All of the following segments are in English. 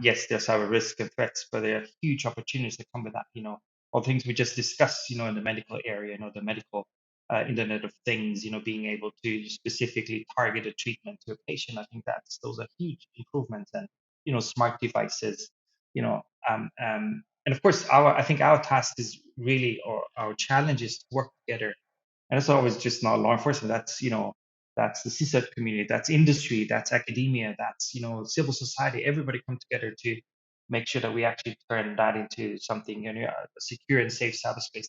Yes, there's cyber risk and threats, but there are huge opportunities that come with that. All things we just discussed, in the medical area, the medical Internet of Things, being able to specifically target a treatment to a patient. I think those are huge improvements, and smart devices, you know, and of course, I think our task is really, or our challenge is to work together. And it's always just not law enforcement. That's the CSET community, that's industry, that's academia, that's civil society. Everybody come together to make sure that we actually turn that into something, a secure and safe cyberspace.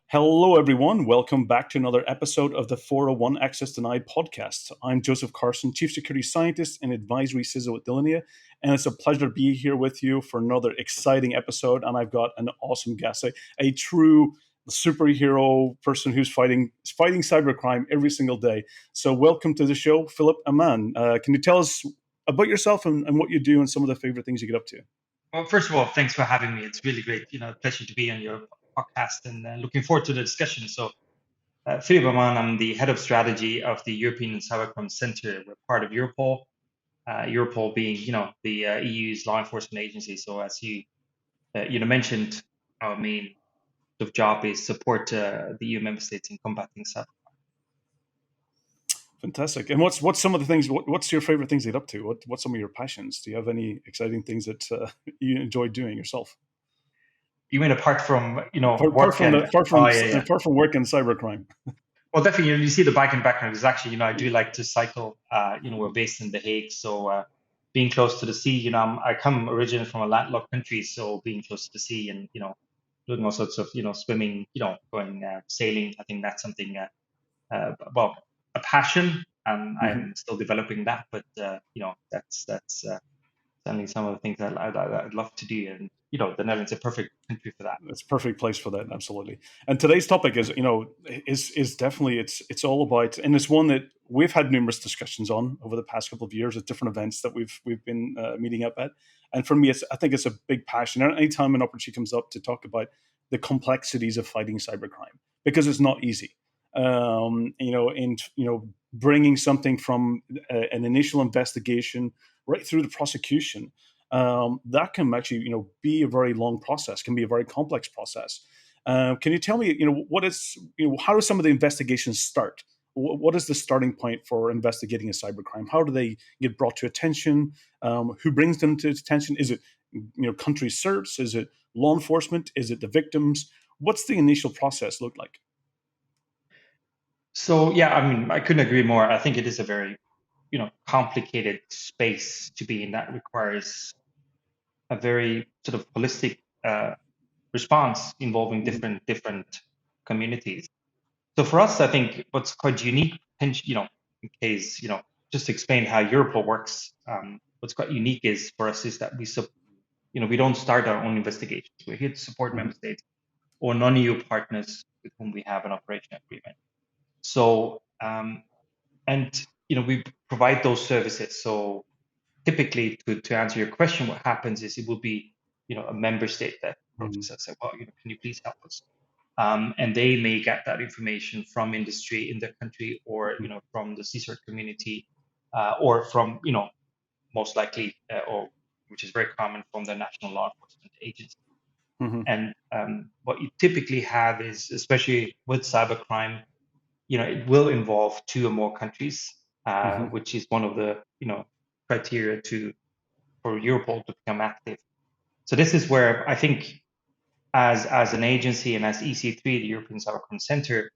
Hello, everyone. Welcome back to another episode of the 401 Access Denied podcast. I'm Joseph Carson, Chief Security Scientist and Advisory CISO at Delinea, and it's a pleasure to be here with you for another exciting episode. And I've got an awesome guest, a true superhero person who's fighting cybercrime every single day. So welcome to the show, Philipp Amann. Can you tell us about yourself and what you do and some of the favorite things you get up to? Well, first of all, thanks for having me. It's really great, pleasure to be on your podcast, and looking forward to the discussion. So, Philipp Amann, I'm the head of strategy of the European Cybercrime Centre. We're part of Europol. Europol being, the EU's law enforcement agency. So as you mentioned, our main sort of job is support the EU member states in combating cyber. Fantastic. And what's some of the things? What's your favorite things to get up to? What's some of your passions? Do you have any exciting things that you enjoy doing yourself? You mean apart from Apart work from and yeah. apart from work and cybercrime. Well, definitely, you see the bike in the background is actually, I do like to cycle. We're based in The Hague, so being close to the sea, I come originally from a landlocked country, so being close to the sea and doing all sorts of swimming, going sailing. I think that's something well, a passion, and I'm still developing that. But that's certainly some of the things I'd love to do, and the Netherlands is a perfect country for that. It's a perfect place for that, absolutely. And today's topic is definitely it's all about, and it's one that we've had numerous discussions on over the past couple of years at different events that we've been meeting up at. And for me, I think it's a big passion. Anytime an opportunity comes up to talk about the complexities of fighting cybercrime, because it's not easy. Bringing something from an initial investigation right through the prosecution, that can actually, be a very long process, can be a very complex process. Can you tell me, how do some of the investigations start? What is the starting point for investigating a cybercrime? How do they get brought to attention? Who brings them to attention? Is it, country certs? Is it law enforcement? Is it the victims? What's the initial process look like? So yeah, I mean, I couldn't agree more. I think it is a very, complicated space to be in. That requires a very sort of holistic response involving different communities. So for us, I think what's quite unique, in case just to explain how Europol works. What's quite unique is for us is that we don't start our own investigations. We're here to support member states or non-EU partners with whom we have an operational agreement. So, we provide those services. So typically, to answer your question, what happens is it will be, a member state that approaches us and say, well, can you please help us? And they may get that information from industry in their country, or from the CSERT community, or from most likely, or which is very common, from the national law enforcement agency. And what you typically have is, especially with cybercrime, it will involve 2 or more countries, which is one of the criteria for Europol to become active. So this is where I think, as an agency and as EC3, the European Cybercrime Centre,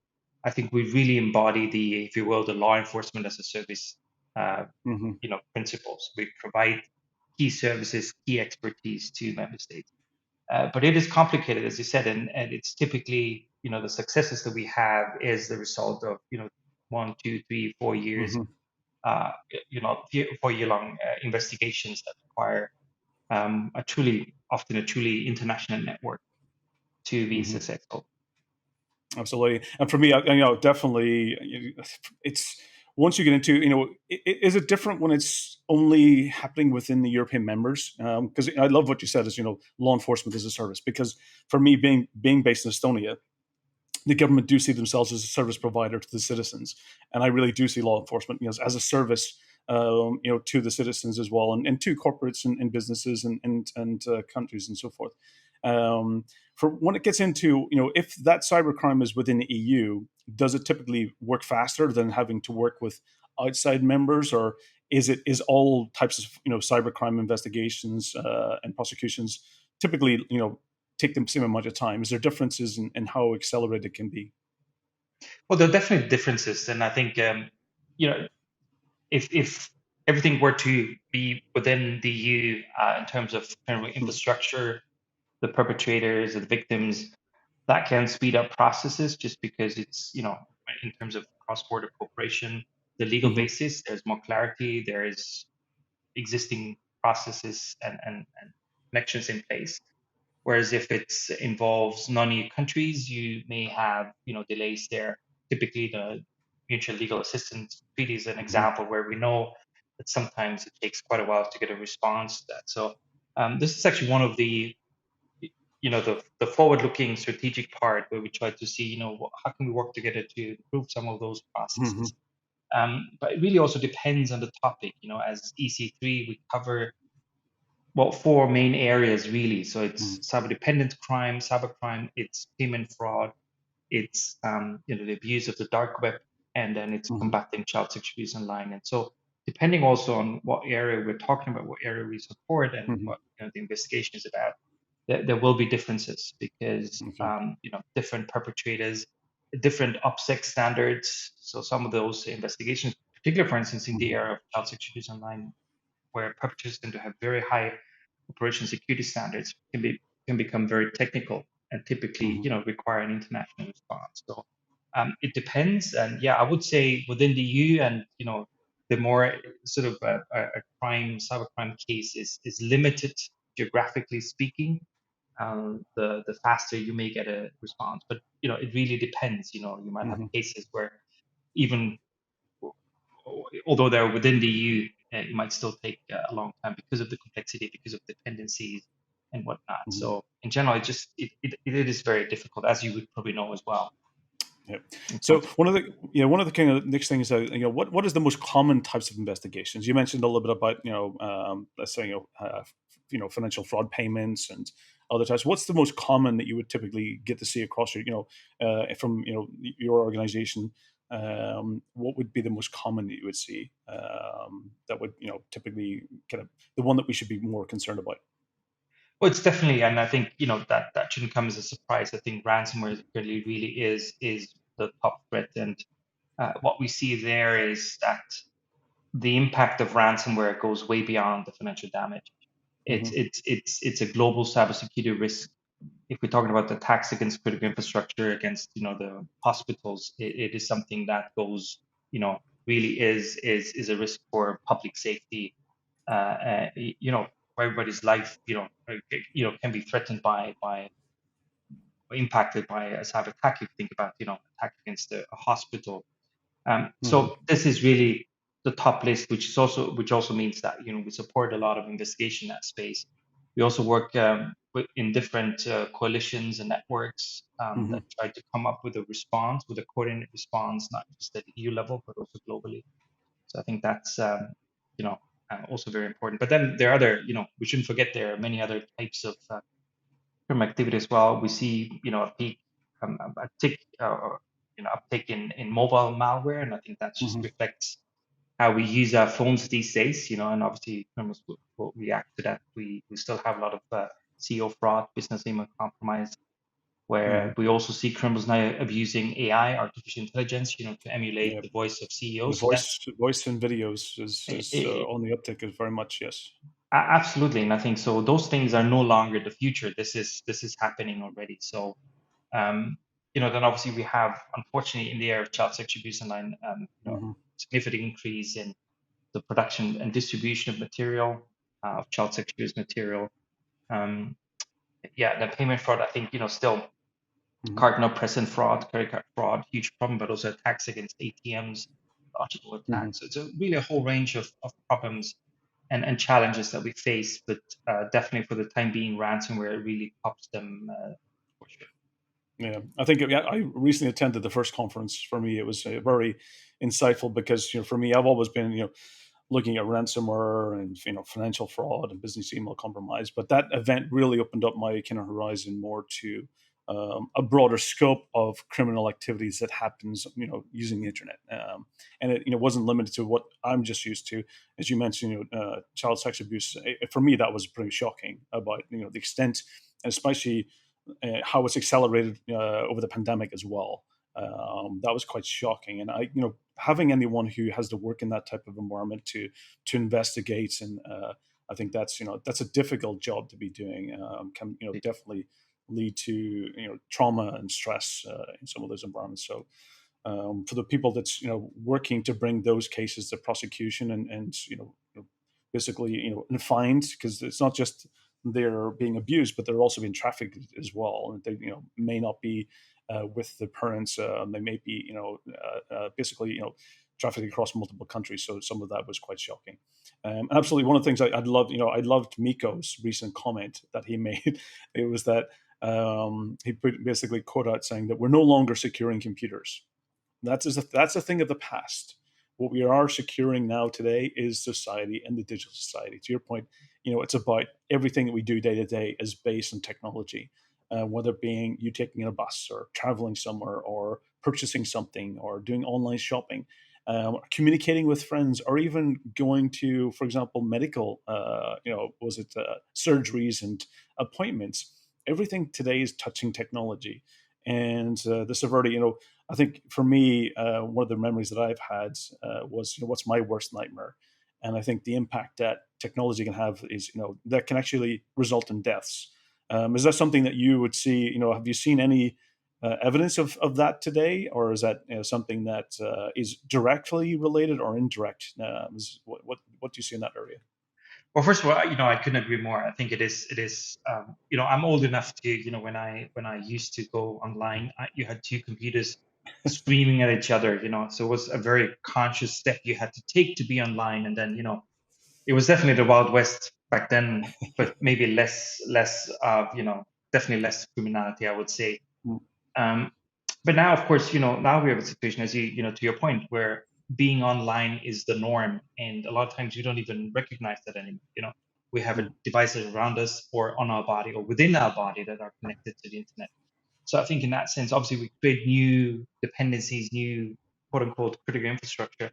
I think we really embody the, if you will, the law enforcement as a service, principles. We provide key services, key expertise to member states. But it is complicated, as you said, and it's typically, the successes that we have is the result of, 1, 2, 3, 4 years, 4-year-long investigations that require often a truly international network to be successful. Absolutely. And for me, definitely, it's once you get into, is it different when it's only happening within the European members? Because I love what you said is, law enforcement as a service. Because for me, being based in Estonia, the government do see themselves as a service provider to the citizens, and I really do see law enforcement, as a service, to the citizens as well, and to corporates and businesses and countries and so forth. Um, for when it gets into, if that cybercrime is within the EU, does it typically work faster than having to work with outside members, or is all types of cybercrime investigations and prosecutions typically take the same amount of time? Is there differences in how accelerated it can be? Well, there are definitely differences, and I think if everything were to be within the EU in terms of kind of Mm-hmm. infrastructure, the perpetrators and the victims, that can speed up processes just because it's, in terms of cross-border cooperation, the legal Mm-hmm. basis, there's more clarity, there is existing processes and connections in place. Whereas if it involves non-EU countries, you may have, delays there. Typically, the mutual legal assistance treaty is an Mm-hmm. example where we know that sometimes it takes quite a while to get a response to that. So this is actually one of the forward-looking strategic part where we try to see, how can we work together to improve some of those Mm-hmm. processes. But it really also depends on the topic. As EC3, we cover well, four main areas really. So it's cyber-dependent crime, cybercrime, it's payment fraud, it's the abuse of the dark web, and then it's Mm-hmm. combating child sexual abuse online. And so, depending also on what area we're talking about, what area we support, and Mm-hmm. what the investigation is about, there will be differences because Okay. different perpetrators, different OPSEC standards. So some of those investigations, particularly for instance in the Mm-hmm. area of child sexual abuse online, where perpetrators tend to have very high operation security standards can become very technical and typically Mm-hmm. require an international response. So it depends, and yeah, I would say within the EU and the more sort of a cybercrime case is limited geographically speaking, the faster you may get a response. But it really depends. You might have Mm-hmm. cases where even although they're within the EU, it might still take a long time because of the complexity, because of dependencies and whatnot. Mm-hmm. So in general, it is very difficult, as you would probably know as well. Yeah. In So quantifying. one of the kind of next things that what is the most common types of investigations? You mentioned a little bit about let's say financial fraud payments and other types. What's the most common that you would typically get to see across your from your organization? What would be the most common that you would see that would typically kind of the one that we should be more concerned about? Well, it's definitely, and I think that shouldn't come as a surprise. I think ransomware really is the top threat, and what we see there is that the impact of ransomware goes way beyond the financial damage. Hmm. It's a global cybersecurity risk. If we're talking about attacks against critical infrastructure, against the hospitals, it is something that goes, really is a risk for public safety. Where everybody's life, can be threatened by or impacted by a cyber attack. If you think about, attack against a hospital. Hmm. So this is really the top list, which also means that we support a lot of investigation in that space. We also work in different coalitions and networks Hmm. that try to come up with a response, with a coordinated response, not just at the EU level but also globally. So I think that's also very important. But then there are other, we shouldn't forget there are many other types of criminal activity as well. We see a peak, a tick, uptick in mobile malware, and I think that just Hmm. reflects how we use our phones these days. And obviously criminals will react to that. We still have a lot of CEO fraud, business email compromise, Hmm. where we also see criminals now abusing AI, artificial intelligence, to emulate Yeah. the voice of The CEOs. So that's voice and videos is it, on the uptick is very much, yes. absolutely, and I think so. Those things are no longer the future. This is happening already. So then obviously we have, unfortunately, in the area of child sexual abuse online, Hmm. significant increase in the production and distribution of material, of child sexual abuse material. Um, yeah, the payment fraud, I think, still Hmm. card not present fraud, credit card fraud, huge problem, but also attacks against ATMs, logical Hmm. attacks. So it's really a whole range of problems and challenges that we face, but definitely for the time being, ransomware really tops them for sure. Yeah, I think I recently attended the first conference. For me, it was very insightful because for me, I've always been looking at ransomware and financial fraud and business email compromise. But that event really opened up my kind of horizon more to a broader scope of criminal activities that happens using the internet, and it wasn't limited to what I'm just used to. As you mentioned, child sex abuse. For me, that was pretty shocking about the extent, and especially how it's accelerated over the pandemic as well. That was quite shocking, and having anyone who has to work in that type of environment to investigate, and I think that's a difficult job to be doing. Can definitely lead to trauma and stress in some of those environments. So for the people that's working to bring those cases to prosecution and basically and fined, because it's not just they're being abused, but they're also being trafficked as well, and they may not be with the parents. They may be basically trafficked across multiple countries. So some of that was quite shocking. Absolutely, one of the things I loved, I loved Miko's recent comment that he made. It was that he basically quote out saying that we're no longer securing computers. That's a thing of the past. What we are securing now today is society and the digital society. To your point, it's about everything that we do day to day is based on technology, whether it being you taking a bus or traveling somewhere or purchasing something or doing online shopping, communicating with friends, or even going to, for example, medical, surgeries and appointments. Everything today is touching technology, and the severity. I think for me, one of the memories that I've had was, what's my worst nightmare? And I think the impact that technology can have is, that can actually result in deaths. Is that something that you would see? Have you seen any evidence of that today, or is that something that is directly related or indirect? What do you see in that area? Well, first of all, I couldn't agree more. I think it is. I'm old enough to, when I used to go online, you had two computers screaming at each other, so it was a very conscious step you had to take to be online. And then, it was definitely the Wild West back then, but maybe less, definitely less criminality, I would say. Mm, Um, but now, of course, now we have a situation, as to your point, where being online is the norm, and a lot of times you don't even recognize that anymore. We have mm, devices around us, or on our body, or within our body that are connected to the internet. So I think in that sense, obviously, we create new dependencies, new quote unquote critical infrastructure.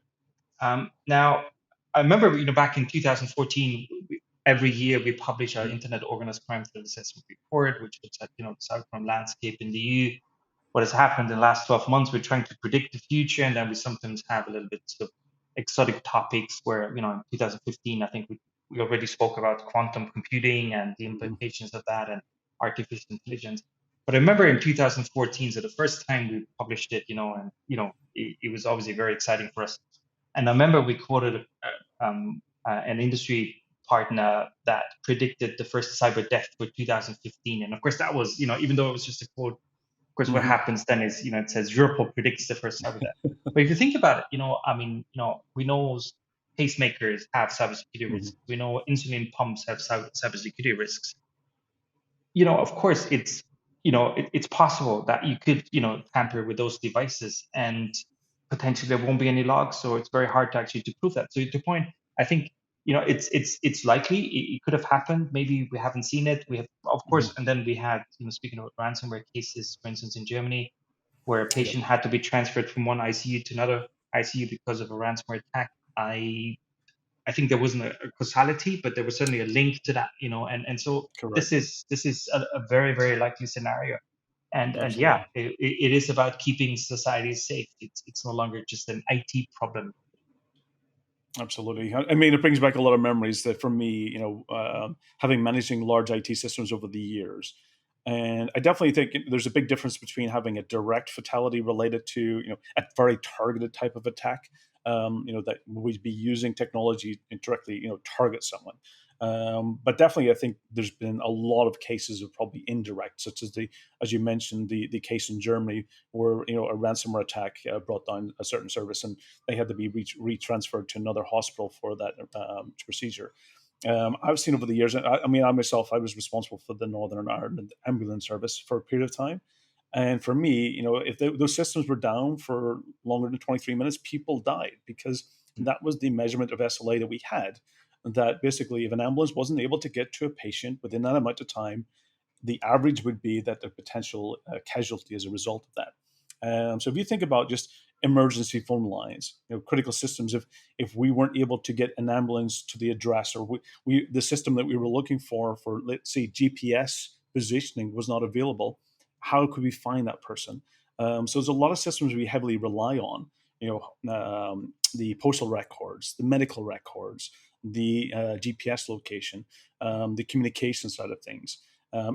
Now, I remember, back in 2014, every year we publish our mm, Internet Organized Crime Threat Assessment Report, which looks at, the cybercrime landscape in the EU, what has happened in the last 12 months. We're trying to predict the future, and then we sometimes have a little bit of exotic topics where, in 2015, I think we already spoke about quantum computing and the mm, implications of that and artificial intelligence. But I remember in 2014, so the first time we published it, and it was obviously very exciting for us. And I remember we quoted an industry partner that predicted the first cyber death for 2015. And of course, that was, even though it was just a quote, of course, what mhm, happens then is, it says Europol predicts the first cyber death. But if you think about it, I mean, we know pacemakers have cybersecurity mhm, risks. We know insulin pumps have cybersecurity risks. Of course, it's possible that you could, tamper with those devices, and potentially there won't be any logs. So it's very hard to actually to prove that. So to your point, I think, it's likely it could have happened. Maybe we haven't seen it. We have, of mhm. course, and then we had, speaking of ransomware cases, for instance, in Germany, where a Yeah, patient had to be transferred from one ICU to another ICU because of a ransomware attack. I think there wasn't a causality, but there was certainly a link to that, and so this correct. is this is a very, very likely scenario. And yeah, Absolutely. it is about keeping society safe. It's no longer just an IT problem. Absolutely. I mean, it brings back a lot of memories that for me, having managing large IT systems over the years. And I definitely think there's a big difference between having a direct fatality related to, a very targeted type of attack, that we'd be using technology and directly, target someone. But definitely, I think there's been a lot of cases of probably indirect, such as as you mentioned, the case in Germany where, a ransomware attack brought down a certain service, and they had to be retransferred to another hospital for that procedure. I've seen over the years. I mean, I myself, I was responsible for the Northern Ireland ambulance service for a period of time, And for me, if those systems were down for longer than 23 minutes, people died because that was the measurement of SLA that we had. That basically, if an ambulance wasn't able to get to a patient within that amount of time, the average would be that the potential casualty as a result of that. So if you think about just emergency phone lines, critical systems, if we weren't able to get an ambulance to the address, or the system that we were looking for let's say GPS positioning was not available, how could we find that person? So there's a lot of systems we heavily rely on. The postal records, the medical records, the GPS location, the communication side of things.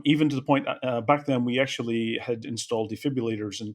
Even to the point, back then we actually had installed defibrillators and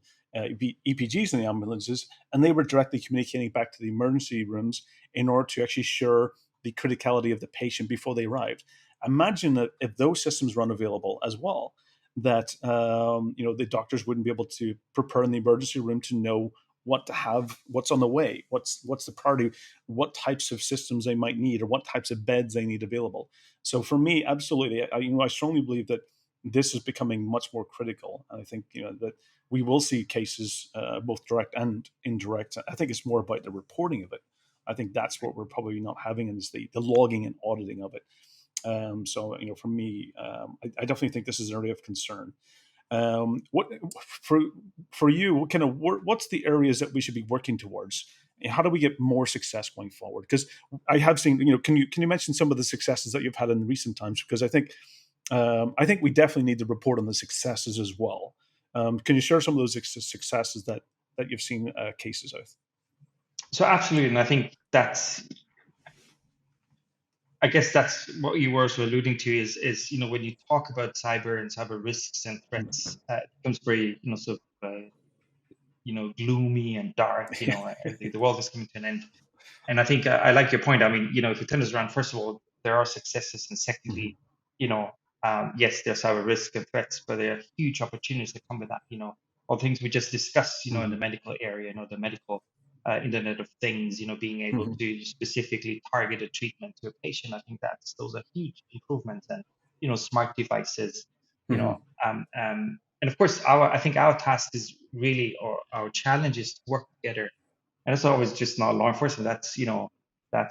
EPGs in the ambulances, and they were directly communicating back to the emergency rooms in order to actually ensure the criticality of the patient before they arrived. Imagine that if those systems were unavailable as well, that the doctors wouldn't be able to prepare in the emergency room to know what to have, what's on the way, what's the priority, what types of systems they might need, or what types of beds they need available. So for me, absolutely, I strongly believe that this is becoming much more critical. And I think that we will see cases, both direct and indirect. I think it's more about the reporting of it. I think that's what we're probably not having, is the logging and auditing of it. So for me, I definitely think this is an area of concern. What for you? What's the areas that we should be working towards? And how do we get more success going forward? Because I have seen, can you mention some of the successes that you've had in recent times? Because I think we definitely need to report on the successes as well. Can you share some of those successes that you've seen cases of? So absolutely, and I guess that's what you were also alluding to is when you talk about cyber and cyber risks and threats, it becomes very sort of gloomy and dark. The world is coming to an end. And I think I like your point. I mean, if you turn this around, first of all, there are successes, and secondly, you know, yes, there's cyber risk and threats, but there are huge opportunities that come with that. All things we just discussed, in the medical area, the medical Internet of Things, being able Mhm, to specifically target a treatment to a patient. I think those are huge improvements, and smart devices, you know, mhm, and of course, I think our task is really, or our challenge is to work together. And it's always just not law enforcement. That's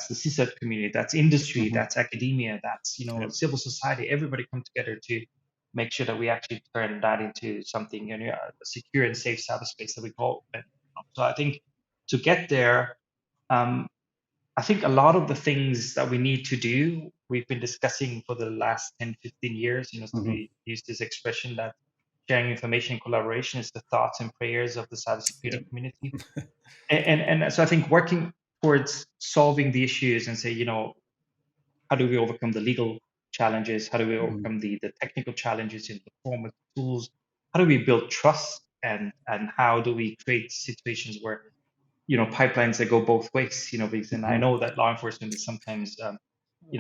the CSAT community, that's industry, mhm. that's academia, that's Yep. civil society. Everybody come together to make sure that we actually turn that into something, a secure and safe cyberspace that we call it. So I think to get there, um, I think a lot of the things that we need to do, we've been discussing for the last 10, 15 years. So Mhm, we use this expression that sharing information and collaboration is the thoughts and prayers of the cybersecurity yep. community. And so I think working towards solving the issues and say, how do we overcome the legal challenges? How do we Mhm, overcome the technical challenges in the form of tools? How do we build trust? And how do we create situations where, pipelines that go both ways, because, and I mhm. know that law enforcement is sometimes, A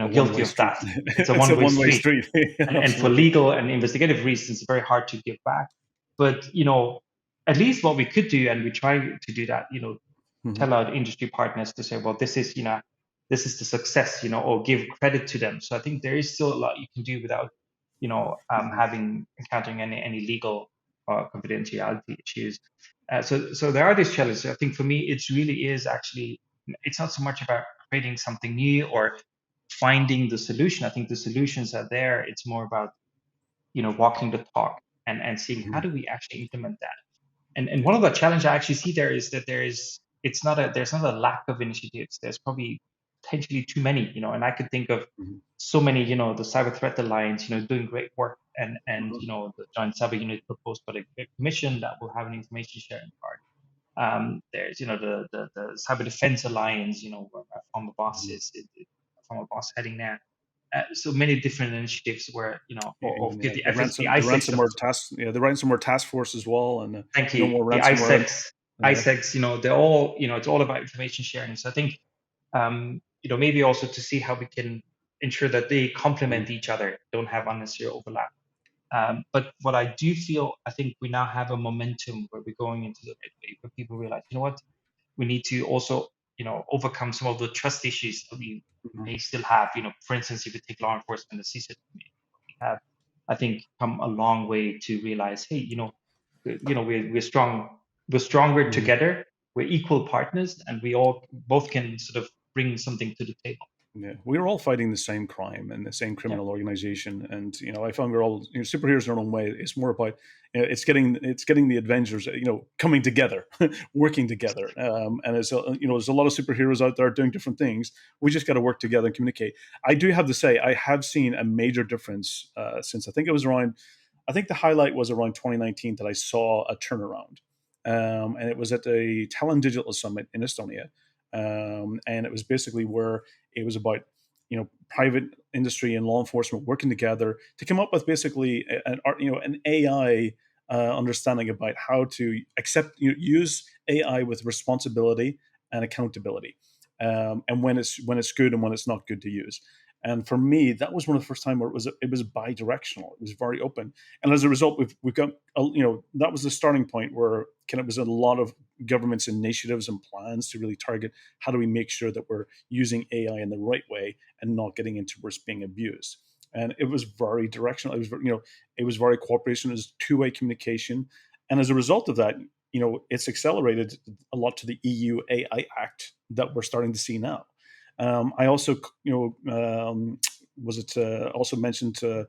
guilty one-way of street. that. It's a It's a one-way one-way street. street. And for Absolutely. legal and investigative reasons, it's very hard to give back. But, at least what we could do, and we try to do that, Mhm, tell our industry partners to say, well, this is the success, or give credit to them. So I think there is still a lot you can do without, mhm, having encountering any legal or confidentiality issues. So there are these challenges. I think for me, it really is actually, it's not so much about creating something new or finding the solution. I think the solutions are there. It's more about, walking the talk and seeing how mhm. do we actually implement that. And one of the challenges I actually see there is that there's not a lack of initiatives. There's probably potentially too many, and I could think of Mhm, so many, the Cyber Threat Alliance, doing great work, and mhm, the Joint Cyber Unit proposed by the Commission that will have an information sharing part. There's the Cyber Defense Alliance, where my former boss mhm. former boss heading there. So many different initiatives where, or Even the the FS, ISEX. the ransomware task force as well, and Thank no you. more The ransomware. ISEX, Yeah. they're all, it's all about information sharing. So I think, maybe also to see how we can ensure that they Mhm, complement each other, don't have unnecessary overlap. But what I do feel, I think we now have a momentum where we're going into the right way, where people realize, what, we need to also, overcome some of the trust issues that we mhm, may still have. For instance, if you take law enforcement, the CSIT community, we have, I think, come a long way to realize, hey, we're strong. We're stronger Mhm. together. We're equal partners, and we all both can sort of bring something to the table. Yeah, we're all fighting the same crime and the same Yeah. criminal organization, and I found we're all superheroes in our own way. It's more about it's getting the Avengers coming together, working together, and there's a lot of superheroes out there doing different things. We just got to work together and communicate. I do have to say I have seen a major difference since I think the highlight was around 2019 that I saw a turnaround, and it was at the Talent Digital Summit in Estonia, and it was basically where it was about private industry and law enforcement working together to come up with basically an AI understanding about how to use AI with responsibility and accountability, and when it's good and when it's not good to use. And for me, that was one of the first time where it was bi-directional. It was very open, and as a result, we've got that was the starting point where it was a lot of government's initiatives and plans to really target how do we make sure that we're using AI in the right way and not getting into where it's being abused. And it was very directional. It was very cooperation. It was two-way communication, and as a result of that, it's accelerated a lot to the EU AI Act that we're starting to see now. I also, was it also mentioned to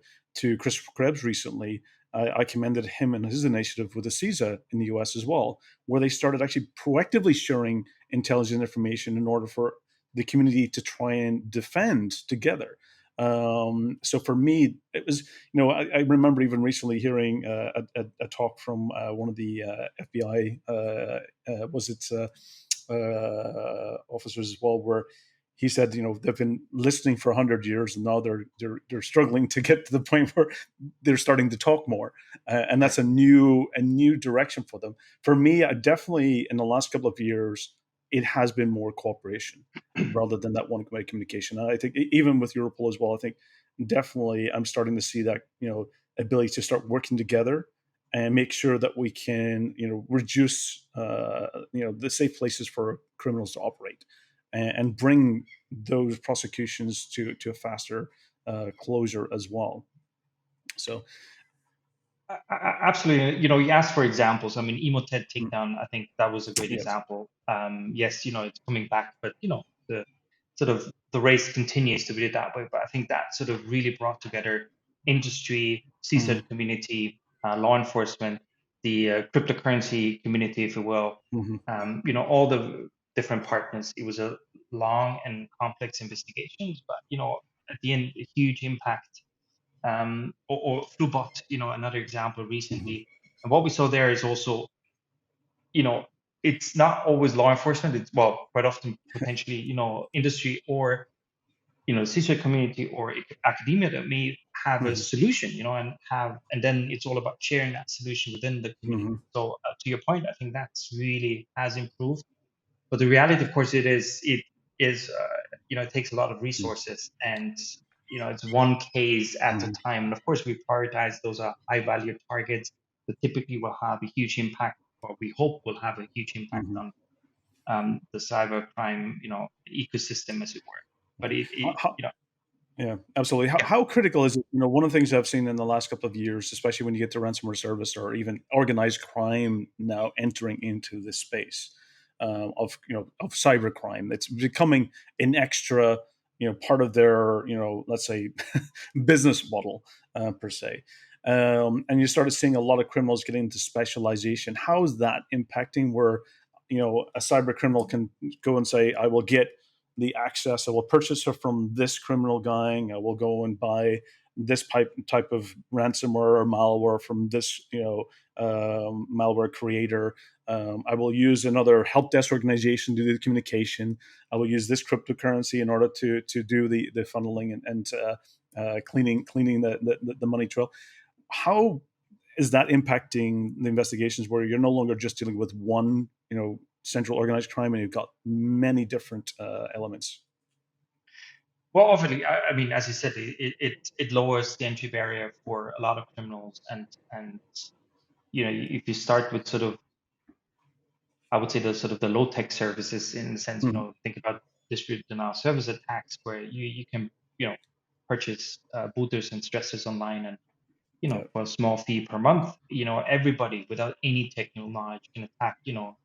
Chris Krebs recently. I commended him and his initiative with the CISA in the US as well, where they started actually proactively sharing intelligence information in order for the community to try and defend together. So for me, it was, I remember even recently hearing a talk from one of the FBI, was it officers as well, where he said, they've been listening for 100 years, and now they're struggling to get to the point where they're starting to talk more, and Right. that's a new direction for them. For me, I definitely in the last couple of years, it has been more cooperation rather than that one-way communication. And I think even with Europol as well, I think definitely I'm starting to see that ability to start working together and make sure that we can reduce the safe places for criminals to operate, and bring those prosecutions to a faster closure as well. So Absolutely. You asked for examples. I mean, Emotet mm, takedown, I think that was a great yes. example. Yes, it's coming back, but the sort of the race continues to be that way. But I think that sort of really brought together industry, Mm-hmm. CSET community, law enforcement, the cryptocurrency community, if you will. Mm-hmm. All the different partners. It was a long and complex investigations, but at the end, a huge impact, or Flubot, another example Mm-hmm. recently. And what we saw there is also, you know, it's not always law enforcement. It's, well, quite often potentially, industry or, CISO community or academia that may have a Mm-hmm. solution, and then it's all about sharing that solution within the community. Mm-hmm. So to your point, I think that's really has improved. But the reality, of course, it is it takes a lot of resources, and it's one case at a Mm-hmm. time. And of course, we prioritize those are high value targets that typically will have a huge impact, or we hope will have a huge impact Mm-hmm. on the cybercrime ecosystem, as it were. But How, how, Yeah, absolutely. How, yeah, how critical is it? One of the things I've seen in the last couple of years, especially when you get to ransomware service or even organized crime now entering into this space of cybercrime, it's becoming an extra part of their let's say business model per se. And you started seeing a lot of criminals getting into specialization. How is that impacting where a cyber criminal can go and say, I will get the access. I will purchase it from this criminal gang. I will go and buy this type of ransomware or malware from this, malware creator. I will use another help desk organization to do the communication. I will use this cryptocurrency in order to do the funneling and cleaning the money trail. How is that impacting the investigations where you're no longer just dealing with one, central organized crime, and you've got many different elements? well, obviously, I mean, as you said, it lowers the entry barrier for a lot of criminals, and if you start with sort of, I would say, the sort of the low tech services, in the sense, Mhm. think about distributed denial of service attacks, where you can, purchase booters and stressors online, and Yeah. for a small fee per month, everybody without any technical knowledge can attack,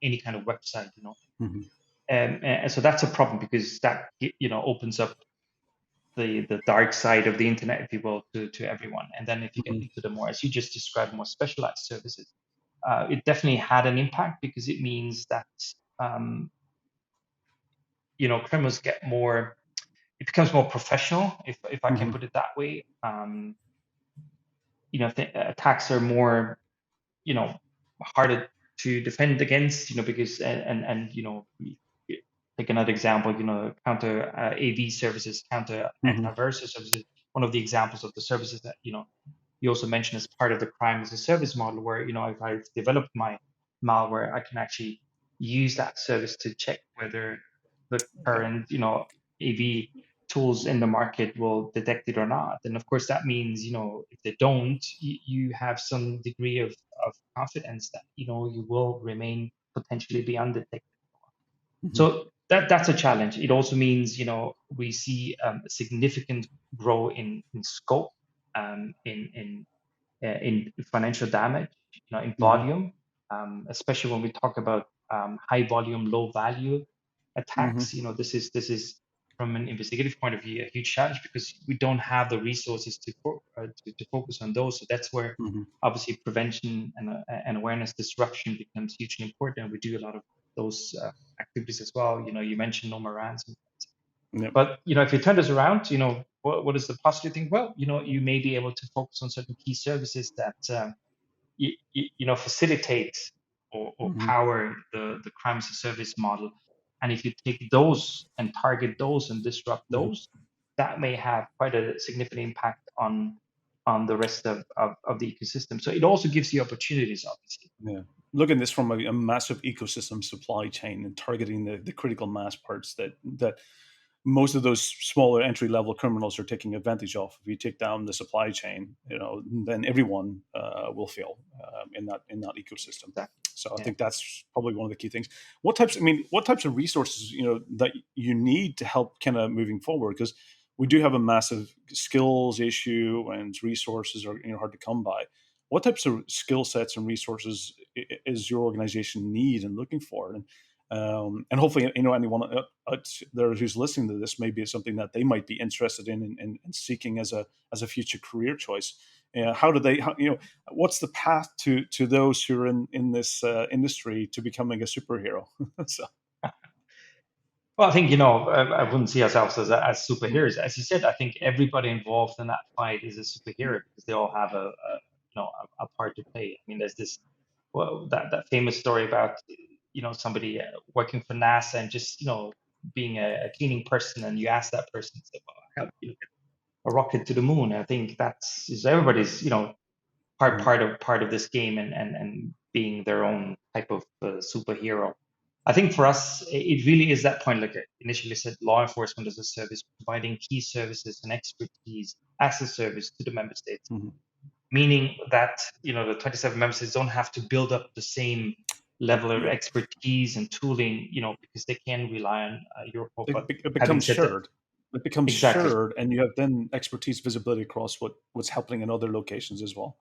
any kind of website, Hmm. and so that's a problem because that, opens up the dark side of the internet, if you will, to everyone. And then if you get Hmm. into the more, as you just described, more specialized services, it definitely had an impact because it means that, um, criminals get more, it becomes more professional, if I can Hmm. put it that way. Attacks are more, you know, harder to defend against, because, and take another example, counter AV services, counter Hmm. antivirus services. One of the examples of the services that, you also mentioned as part of the crime as a service model, where, if I've developed my malware, I can actually use that service to check whether the Yeah. current, AV tools in the market will detect it or not. And of course, that means, if they don't, you have some degree of confidence that, you will remain potentially be undetected. Hmm. So that's a challenge. It also means, we see a significant grow in scope, in financial damage, in Hmm. volume, especially when we talk about high volume, low value Hmm. attacks. This is from an investigative point of view a huge challenge because we don't have the resources to focus on those. So that's where Hmm. obviously prevention and awareness disruption becomes hugely important. And we do a lot of those activities as well. You mentioned no more ransom. Yeah. But if you turn this around, what is the positive thing? Well, you may be able to focus on certain key services that facilitate or Hmm. power the crime as a service model. And if you take those and target those and disrupt Hmm. those, that may have quite a significant impact on the rest of the ecosystem. So it also gives you opportunities, obviously. Yeah. Look at this from a massive ecosystem supply chain and targeting the critical mass parts that most of those smaller entry level criminals are taking advantage of. If you take down the supply chain, then everyone will fail in that ecosystem. Exactly. So I Yeah. think that's probably one of the key things. What types of resources that you need to help kind of moving forward? Because we do have a massive skills issue and resources are hard to come by. What types of skill sets and resources is your organization need and looking for? And hopefully, anyone there who's listening to this, maybe it's something that they might be interested in seeking as a future career choice. How do they? What's the path to those who are in this industry to becoming a superhero? So, Well, I think, I wouldn't see ourselves as mm, superheroes. As you said, I think everybody involved in that fight is a superhero because they all have a part to play. I mean, there's this, well, that famous story about, somebody working for NASA and just, being a cleaning person, and you ask that person, say, well, how do you get a rocket to the moon? I think that's is everybody's, part mm, part of part of this game, and being their own type of superhero. I think for us, it really is that point. Like I initially said, law enforcement as a service, providing key services and expertise as a service to the member states, mm. meaning that the 27 member states don't have to build up the same level of Yeah, expertise and tooling, because they can rely on Europol. But it having becomes said that, shared. It becomes exactly. shared, and you have then expertise visibility across what's happening in other locations as well.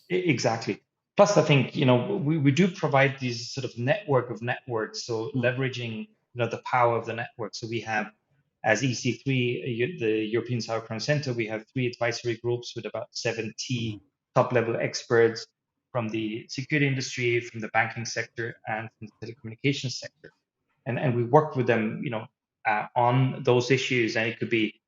Exactly. Plus, I think, we do provide these sort of network of networks. So Mm, leveraging, the power of the network. So we have, as EC3, the European Cybercrime Centre, we have 3 advisory groups with about 70 mhm, top-level experts from the security industry, from the banking sector, and from the telecommunications sector. And we work with them, on those issues. And it could be,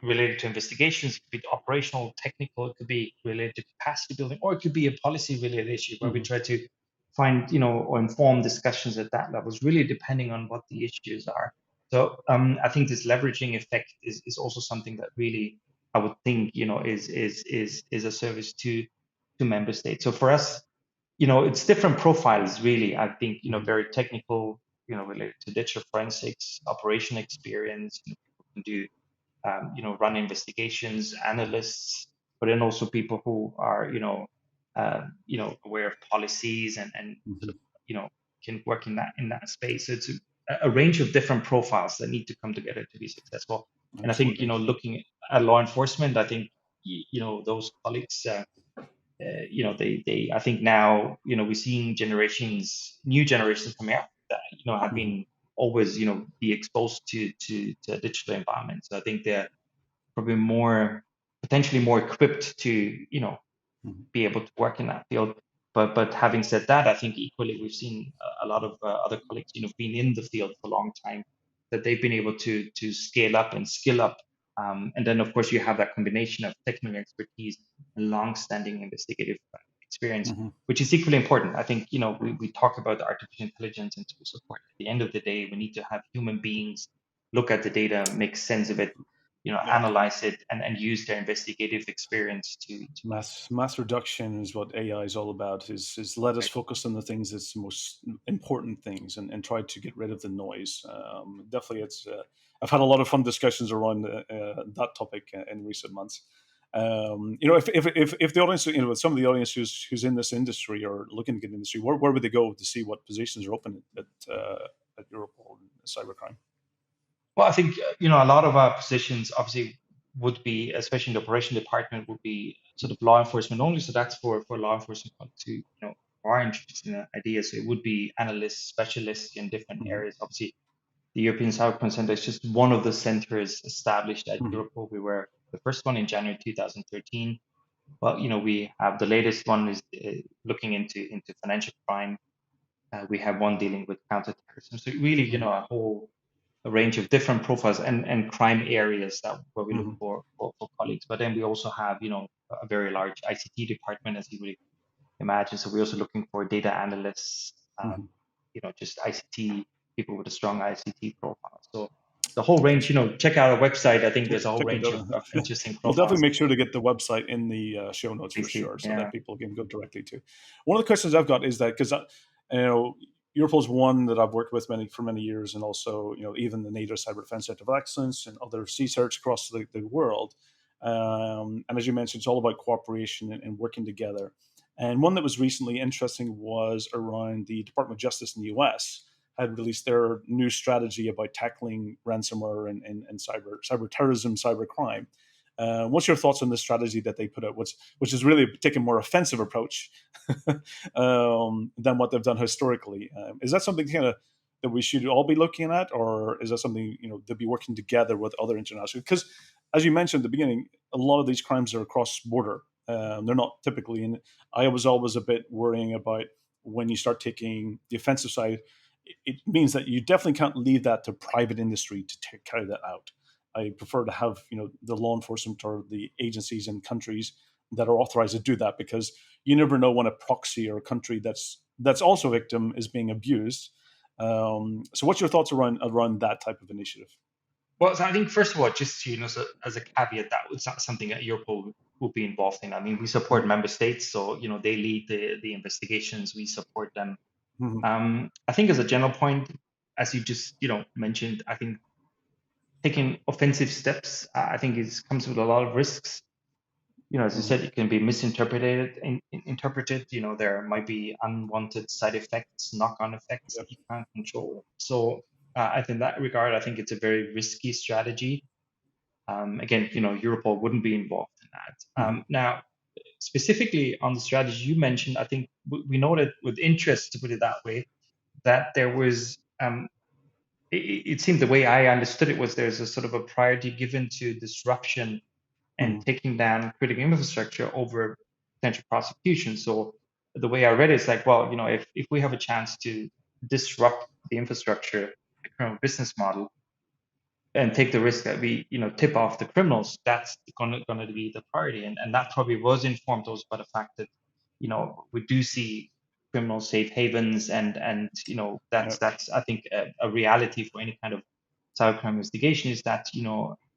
related to investigations, it could be operational, technical, it could be related to capacity building, or it could be a policy related issue where we mhm, try to find, or inform discussions at that level, really depending on what the issues are. So I think this leveraging effect is also something that really I would think, is a service to member states. So for us, it's different profiles really. I think, mhm. very technical, related to digital forensics, operation experience, people can do run investigations, analysts, but then also people who are, aware of policies and sort Mhm. of, can work in that space. So it's a range of different profiles that need to come together to be successful. And I think, Absolutely. looking at law enforcement, I think. those colleagues, they I think now, we're seeing new generations coming up that, have Hmm. been always, be exposed to a digital environment. So I think they're probably potentially more equipped to, Hmm. be able to work in that field. But having said that, I think equally we've seen a lot of other colleagues, been in the field for a long time, that they've been able to scale up and skill up. And then of course you have that combination of technical expertise and long-standing investigative experience, Hmm. which is equally important. I think we talk about artificial intelligence and tool support. At the end of the day, we need to have human beings look at the data, make sense of it, Yeah. analyze it, and use their investigative experience to Mass reduction is what AI is all about. Is let us right. focus on the things that's the most important things, and try to get rid of the noise. Definitely, it's. I've had a lot of fun discussions around that topic in recent months. If the audience, some of the audience who's in this industry or looking to get in the industry, where would they go to see what positions are open at Europol cybercrime? Well, I think a lot of our positions obviously would be, especially in the operation department, would be sort of law enforcement only. So that's for law enforcement colleagues who are interested in ideas. So it would be analysts, specialists in different Hmm. areas. Obviously, the European Cybercrime Centre is just one of the centres established at Hmm. Europol. We were the first one in January 2013. Well, we have the latest one is looking into financial crime. We have one dealing with counterterrorism. So really, Hmm. a range of different profiles and crime areas that where we look Hmm. for colleagues. But then we also have, a very large ICT department, as you would imagine. So we're also looking for data analysts, Hmm. just ICT people with a strong ICT profile. So the whole range, check out our website. I think there's a whole Check it range out. of interesting We'll definitely profiles. make sure to get the website in the show notes for Please do. sure, so that Yeah. people can go directly to. One of the questions I've got is that because you know Europol's one that I've worked with for many years, and also even the NATO Cyber Defense Center of Excellence and other CSERTs across the world. And as you mentioned, it's all about cooperation and working together. And one that was recently interesting was around the Department of Justice in the US had released their new strategy about tackling ransomware and cyber terrorism, cyber crime. What's your thoughts on the strategy that they put out, which is really taking a more offensive approach than what they've done historically? Is that something kind of that we should all be looking at, or is that something they'll be working together with other international? Because as you mentioned at the beginning, a lot of these crimes are cross border. They're not typically, and I was always a bit worrying about when you start taking the offensive side. It means that you definitely can't leave that to private industry to carry that out. I prefer to have the law enforcement or the agencies in countries that are authorized to do that, because you never know when a proxy or a country that's also a victim is being abused. So, what's your thoughts around that type of initiative? Well, so I think first of all, just so as a caveat, that was not something that Europol will be involved in. I mean, we support Mhm. member states, so they lead the investigations. We support them. Mhm. I think as a general point, as you just mentioned, I think taking offensive steps, I think it comes with a lot of risks. As you Mhm. said, it can be misinterpreted. Interpreted. There might be unwanted side effects, knock-on effects that Yep. you can't control. So, I think in that regard, I think it's a very risky strategy. Again, Europol wouldn't be involved in that. Mhm. Now, specifically on the strategy you mentioned, I think we noted with interest, to put it that way, that there was it seemed the way I understood it was there's a sort of a priority given to disruption and Mhm. taking down critical infrastructure over potential prosecution. So the way I read it is like, well, if we have a chance to disrupt the infrastructure, the current business model, and take the risk that we, tip off the criminals, that's gonna be the priority. And that probably was informed also by the fact that, we do see criminal safe havens, and that's Yep. that's I think a reality for any kind of cybercrime investigation, is that,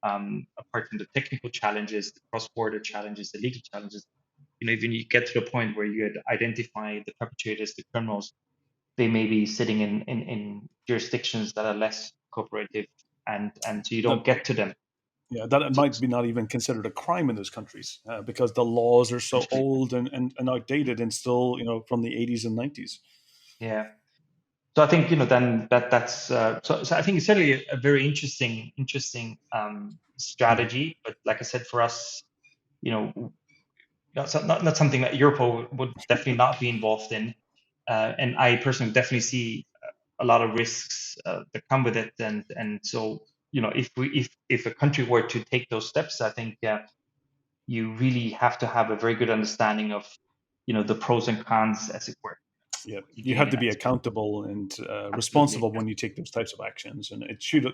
apart from the technical challenges, the cross-border challenges, the legal challenges, even you get to the point where you identify the perpetrators, the criminals, they may be sitting in jurisdictions that are less cooperative, and so you That don't get to them. Yeah, that it So, might be not even considered a crime in those countries because the laws are so essentially, old and outdated and still from the 80s and 90s. yeah. So I think then that's so I think it's certainly a very interesting Mhm. strategy. But like I said, for us, that's not something that Europol would definitely not be involved in. And I personally definitely see a lot of risks that come with it. And so, if a country were to take those steps, I think you really have to have a very good understanding of, the pros and cons, as it were. Yeah, What you you gain have in to be that space. accountable and Absolutely. responsible Yeah. when you take those types of actions, and it should,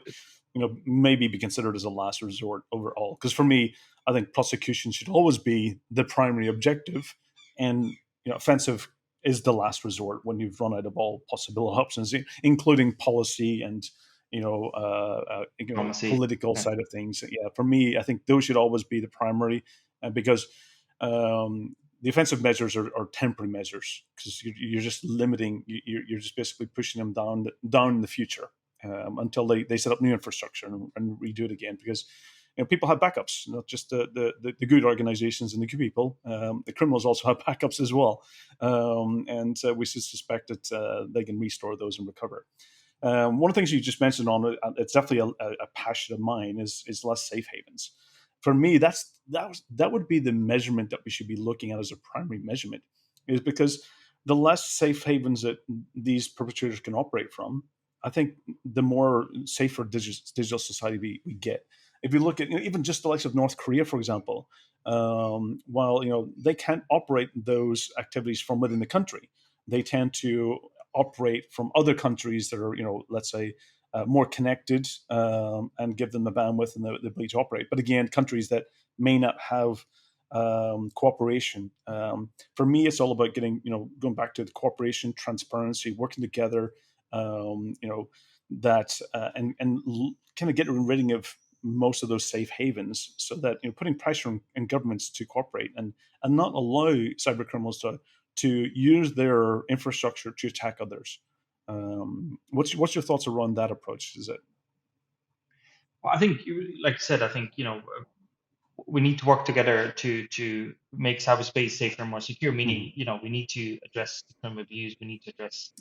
maybe be considered as a last resort overall. Because for me, I think prosecution should always be the primary objective, and offensive is the last resort when you've run out of all possible options, including policy and Diplomacy. political Yeah. side of things. Yeah, for me, I think those should always be the primary, because the offensive measures are temporary measures, because you're just limiting, you're just basically pushing them down in the future, until they set up new infrastructure and redo it again, because people have backups, not just the good organizations and the good people. The criminals also have backups as well, and we should suspect that they can restore those and recover. One of the things you just mentioned on it, it's definitely a passion of mine, is less safe havens. For me, that would be the measurement that we should be looking at as a primary measurement, is because the less safe havens that these perpetrators can operate from, I think the more safer digital society we get. If you look at even just the likes of North Korea, for example, while they can't operate those activities from within the country, they tend to operate from other countries that are, let's say, more connected, and give them the bandwidth and the ability to operate. But again, countries that may not have cooperation. For me, it's all about going back to the cooperation, transparency, working together, that and kind of getting rid of most of those safe havens, so that putting pressure on governments to cooperate and not allow cyber criminals to use their infrastructure to attack others. What's your thoughts around that approach? Is it? Well, I think, like I said, I think, we need to work together to make cyberspace safer and more secure. Mhm, Meaning, we need to address the criminal abuse, we need to address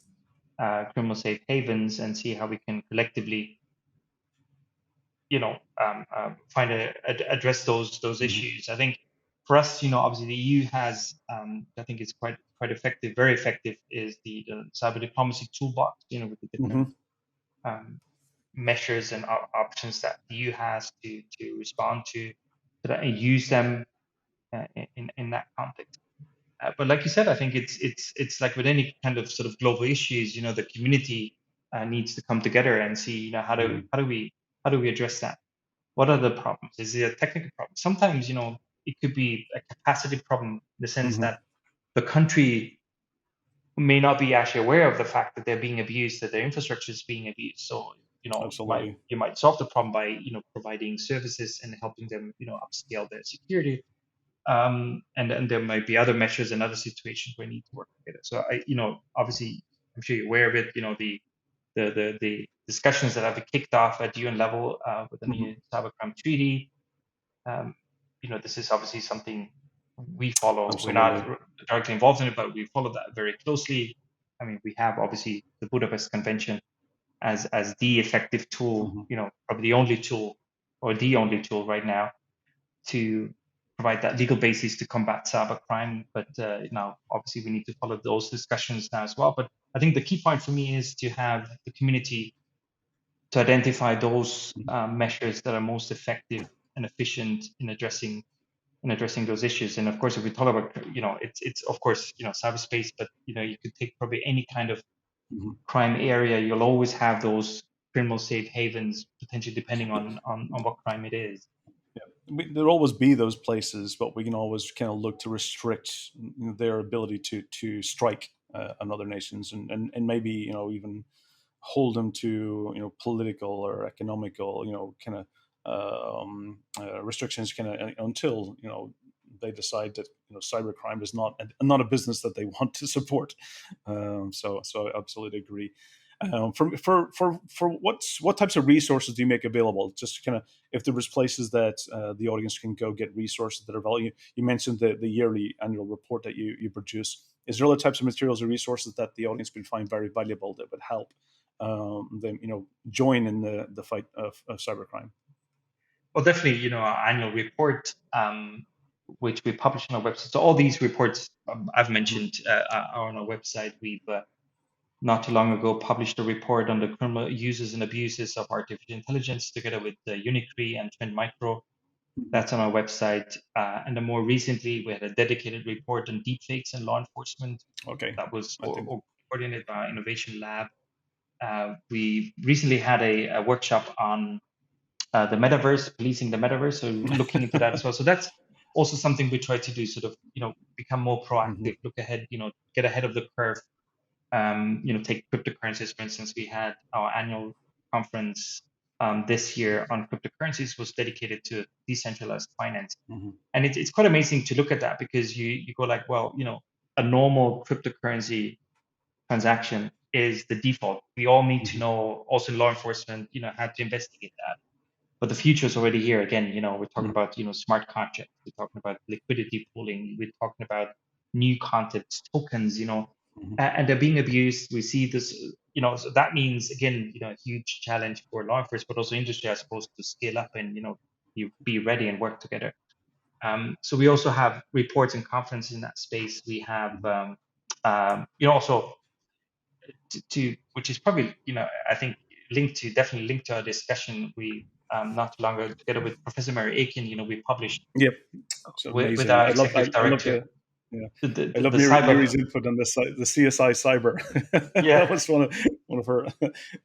criminal safe havens, and see how we can collectively, find address those mhm, issues. I think for us, obviously the EU has, I think it's quite effective, very effective, is the cyber diplomacy toolbox. With the different mhm, um, measures and options that the EU has to respond to that, and use them in that context. But like you said, I think it's like with any kind of sort of global issues, the community needs to come together and see, how do mhm, how do we address that? What are the problems? Is it a technical problem? Sometimes, it could be a capacity problem, in the sense mhm. that the country may not be actually aware of the fact that they're being abused, that their infrastructure is being abused. So, Absolutely. you might solve the problem by, providing services and helping them, upscale their security. And there might be other measures and other situations where we need to work together. So obviously, I'm sure you're aware of it. The discussions that have been kicked off at UN level with the Mhm, new cybercrime treaty. Um, this is obviously something we follow. We're not absolutely. directly involved in it, but we follow that very closely. I mean, we have obviously the Budapest Convention as the effective tool. Mhm, Probably the only tool, or the only tool right now, to provide that legal basis to combat cybercrime. But now, obviously, we need to follow those discussions now as well. But I think the key point for me is to have the community to identify those mhm. measures that are most effective and efficient in addressing those issues. And of course, if we talk about, it's of course, cyberspace, but you could take probably any kind of Mhm. crime area. You'll always have those criminal safe havens, potentially, depending on what crime it is. Yeah. There'll always be those places, but we can always kind of look to restrict their ability to strike on other nations, and maybe even hold them to political or economical kind of restrictions, kind of until they decide that cybercrime is not a business that they want to support. So I absolutely agree. For what types of resources do you make available? Just kind of, if there was places that the audience can go get resources that are valuable. You mentioned the yearly annual report that you produce. Is there other types of materials or resources that the audience could find very valuable that would help them join in the fight of cybercrime? Well, definitely, our annual report. which we publish on our website. So all these reports I've mentioned are on our website. We've not too long ago published a report on the criminal uses and abuses of artificial intelligence together with Unicre and Trend Micro. That's on our website. And then more recently, we had a dedicated report on deepfakes in law enforcement. Okay. That was I think. coordinated by our Innovation Lab. We recently had a workshop on the metaverse, policing the metaverse, so looking into that as well. So that's also something we try to do, sort of, become more Mhm. proactive, look ahead, get ahead of the curve. Take cryptocurrencies, for instance. We had our annual conference this year on cryptocurrencies was dedicated to decentralized finance. Mhm. And it's quite amazing to look at that because you go like, well, a normal cryptocurrency transaction is the default. We all need to Mhm. know, also law enforcement, how to investigate that. But the future is already here. Again, we're talking Mhm. about, smart contracts. We're talking about liquidity pooling. We're talking about new concepts, tokens, Mhm. and they're being abused. We see this, so that means, again, a huge challenge for law enforcement, but also industry, I suppose, to scale up and, you be ready and work together. So we also have reports and conferences in that space. We have, Mhm. also which is probably, I think definitely linked to our discussion. We not too long ago, together with Professor Mary Aiken, we published Yep. It's with amazing. our executive I love director the yeah. the, I the, love the cyber. Miri's input on the CSI cyber. That Yeah. was one of her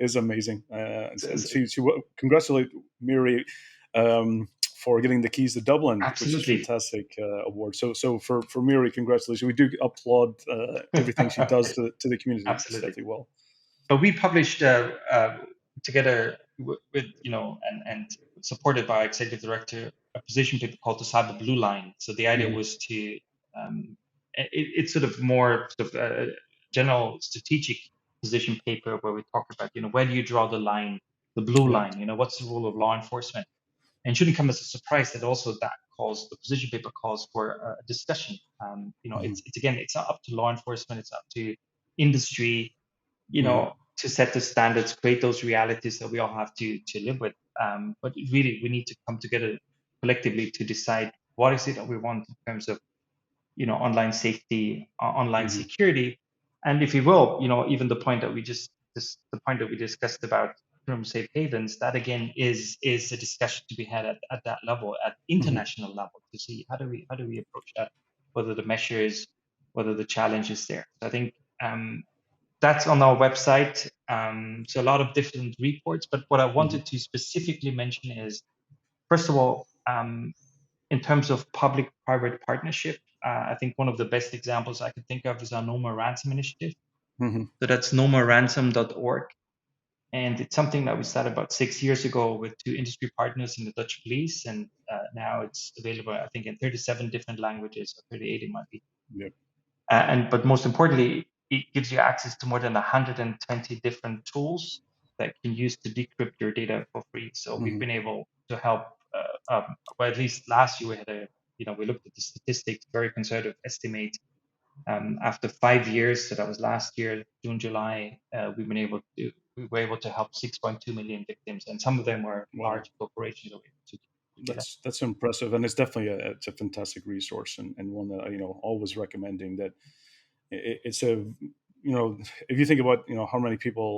is amazing. And So- she congratulate Miri for getting the keys to Dublin, which is absolutely. fantastic award. So for Miri, congratulations. We do applaud everything she does to the community. It's Absolutely. definitely well. But we published together with, and supported by our executive director, a position paper called the Cyber Blue Line. So the idea Hmm. was to, it's sort of more sort of a general strategic position paper where we talk about, where do you draw the line, the blue Yeah. line, what's the role of law enforcement? And it shouldn't come as a surprise that also that calls, the position paper calls for a discussion. Hmm. It's again, it's not up to law enforcement, it's up to industry, Hmm. to set the standards, create those realities that we all have to live with. But really, we need to come together collectively to decide what is it that we want in terms of, online safety, online Hmm. security, and if you will, even the point that the point that we discussed about from safe havens, that again is a discussion to be had at that level, at Hmm. international level, to see how do we approach that, whether the measures, whether the challenge is there. So I think that's on our website. So a lot of different reports, but what I Hmm. wanted to specifically mention is, first of all, in terms of public-private partnership, I think one of the best examples I could think of is our No More Ransom initiative. Hmm. So that's nomoreransom.org. And it's something that we started about 6 years ago with two industry partners in the Dutch police. And now it's available, I think, in 37 different languages, or 38 it might be. Yep. But most importantly, it gives you access to more than 120 different tools that you can use to decrypt your data for free. So we've Hmm. been able to help, well, at least last year we had we looked at the statistics, very conservative estimate. After 5 years, so that was last year, June, July, we were able to help 6.2 million victims, and some of them were Wow. large corporations that were able to do that. That's impressive, and it's definitely it's a fantastic resource, and one that always recommending that. It's a if you think about how many people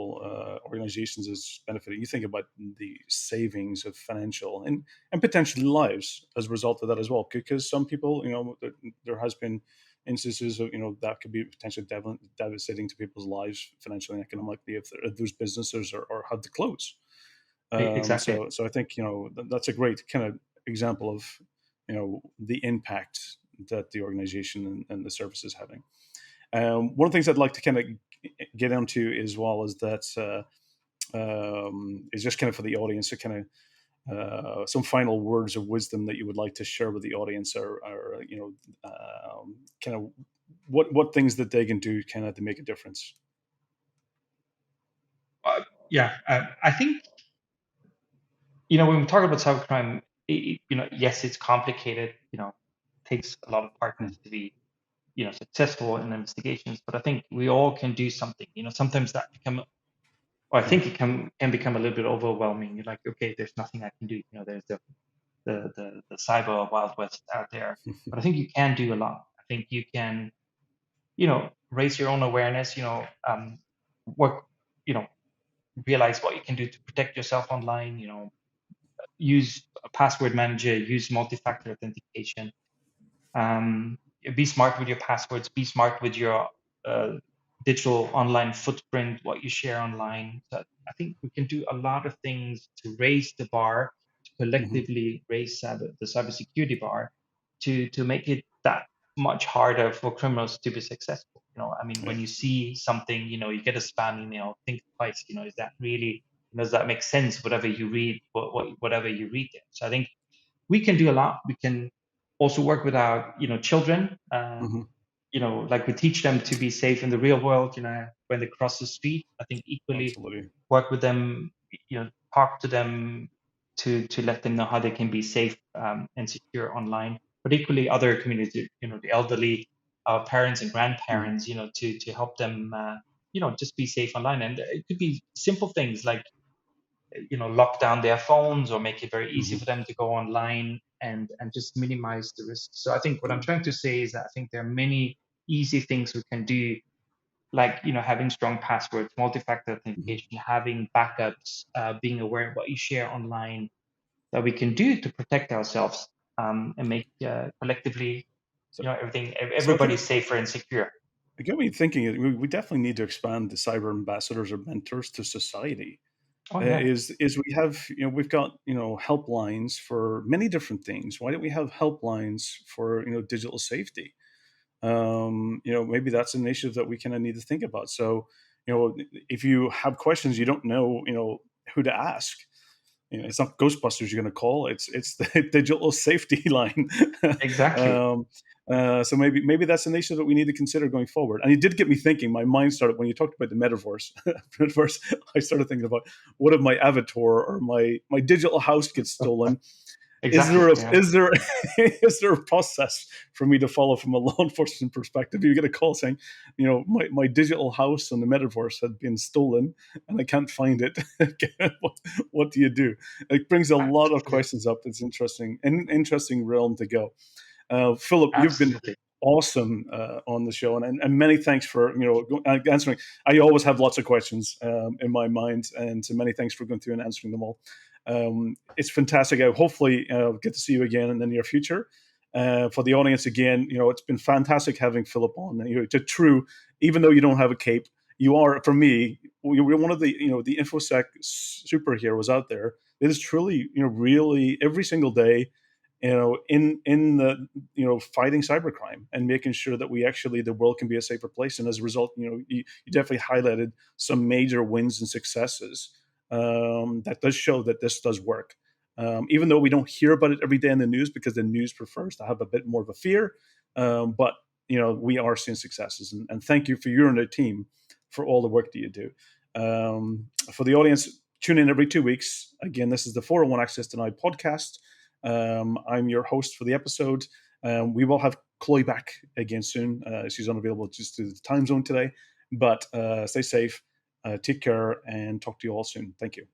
organizations is benefiting, you think about the savings of financial and potentially lives as a result of that as well, because some people there has been instances of that could be potentially devastating to people's lives financially and economically if those businesses are had to close. Exactly. So I think that's a great kind of example of the impact that the organization and the service is having. One of the things I'd like to kind of get into as well is that is just kind of for the audience to kind of some final words of wisdom that you would like to share with the audience, or kind of what things that they can do kind of to make a difference. Yeah, I think when we talk about cybercrime, yes, it's complicated. Takes a lot of partners Mm. to be, successful in investigations. But I think we all can do something. Sometimes that or I Mhm. think it can become a little bit overwhelming. You're like, okay, there's nothing I can do. There's the cyber wild west out there. But I think you can do a lot. I think you can, raise your own awareness. Work, you know, realize what you can do to protect yourself online. Use a password manager, use multi-factor authentication. Um, be smart with your passwords. Be smart with your uh, digital online footprint, what you share online. So I think we can do a lot of things to raise the bar, to Mhm. collectively raise the cybersecurity bar, to make it that much harder for criminals to be successful. I mean, Yeah. when you see something, you get a spam email, think twice. Is that really? Does that make sense? Whatever you read, whatever you read there. So I think we can do a lot. We can also work with our children. Mhm. Like we teach them to be safe in the real world. When they cross the street, I think equally Absolutely. work with them. Talk to them to let them know how they can be safe and secure online. But equally, other communities, the elderly, our parents and Mhm. grandparents, to help them, just be safe online. And it could be simple things like lock down their phones or make it very easy Mhm. for them to go online and just minimize the risk. So I think what I'm Yeah. trying to say is that I think there are many easy things we can do, like having strong passwords, multi-factor Mhm. authentication, having backups, being aware of what you share online, that we can do to protect ourselves, and make collectively So, so I everybody think safer and secure. it got me thinking. We definitely need to expand the cyber ambassadors or mentors to society. Oh yeah. Is we have we've got helplines for many different things. Why don't we have helplines for digital safety? Maybe that's an initiative that we kind of need to think about. So, if you have questions, you don't know, who to ask. It's not Ghostbusters you're going to call. It's the digital safety line. Exactly. um, so maybe that's an initiative that we need to consider going forward. And it did get me thinking. My mind started when you talked about the metaverse. Metaverse, I started thinking about what if my avatar or my digital house gets stolen? Is Exactly. there a Yeah. is there is there a process for me to follow from a law enforcement perspective? You get a call saying, my digital house on the metaverse had been stolen and I can't find it. what do you do? It brings a lot of Absolutely. questions up. It's interesting, an interesting realm to go. Philip, you've been Absolutely. awesome on the show, and many thanks for answering. I always have lots of questions in my mind, and so many thanks for going through and answering them all. It's fantastic. I hopefully get to see you again in the near future. For the audience, again, it's been fantastic having Philip on. And, it's a true, even though you don't have a cape, you are, for me, you're one of the the infosec superheroes out there. It is truly, really every single day, in the fighting cybercrime and making sure that we actually the world can be a safer place. And as a result, you definitely highlighted some major wins and successes that does show that this does work. Even though we don't hear about it every day in the news because the news prefers to have a bit more of a fear, but we are seeing successes, and thank you for you and the team for all the work that you do. For the audience, tune in every 2 weeks. Again, this is the 401 Access Denied podcast. I'm your host for the episode. We will have Chloe back again soon. She's unavailable just to the time zone today, but stay safe, take care, and talk to you all soon. Thank you.